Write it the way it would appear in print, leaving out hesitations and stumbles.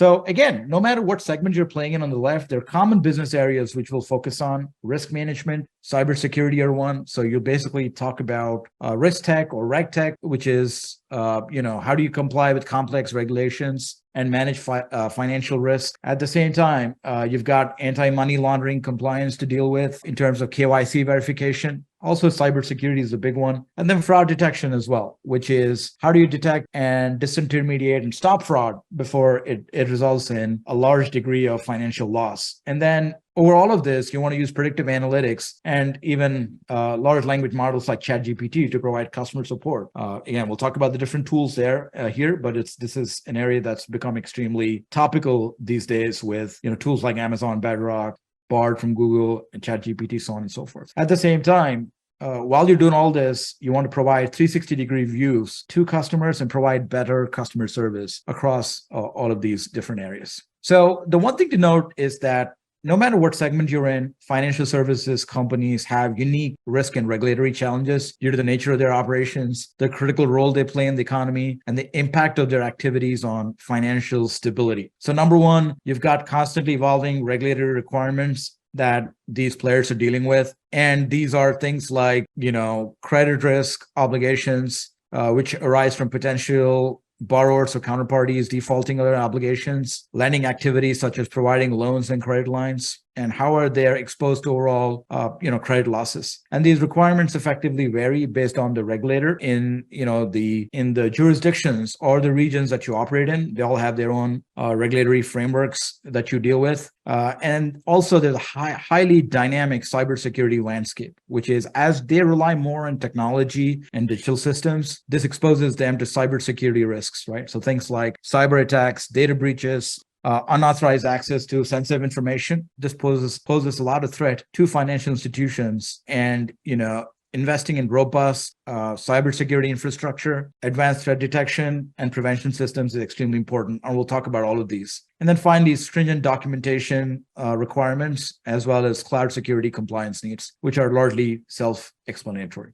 So again, no matter what segment you're playing in on the left, there are common business areas which we'll focus on. Risk management, cybersecurity are one. So you basically talk about risk tech or reg tech, which is, how do you comply with complex regulations and manage financial risk. At the same time, you've got anti-money laundering compliance to deal with in terms of KYC verification. Also, cybersecurity is a big one. And then fraud detection as well, which is how do you detect and disintermediate and stop fraud before it results in a large degree of financial loss. And then over all of this, you want to use predictive analytics and even large language models like ChatGPT to provide customer support. Again, we'll talk about the different tools there here, but this is an area that's become extremely topical these days with tools like Amazon Bedrock, Bard from Google, and ChatGPT, so on and so forth. At the same time, while you're doing all this, you want to provide 360-degree views to customers and provide better customer service across all of these different areas. So the one thing to note is that no matter what segment you're in, financial services companies have unique risk and regulatory challenges due to the nature of their operations, the critical role they play in the economy, and the impact of their activities on financial stability. So number one, you've got constantly evolving regulatory requirements that these players are dealing with. And these are things like, credit risk obligations, which arise from potential borrowers or counterparties defaulting on their obligations, lending activities such as providing loans and credit lines, and how are they exposed to overall, credit losses. And these requirements effectively vary based on the regulator in the jurisdictions or the regions that you operate in. They all have their own regulatory frameworks that you deal with. And also there's a highly dynamic cybersecurity landscape, which is as they rely more on technology and digital systems, this exposes them to cybersecurity risks, right? So things like cyber attacks, data breaches, unauthorized access to sensitive information. This poses a lot of threat to financial institutions, and investing in robust cybersecurity infrastructure, advanced threat detection, and prevention systems is extremely important. And we'll talk about all of these. And then finally, stringent documentation requirements, as well as cloud security compliance needs, which are largely self-explanatory.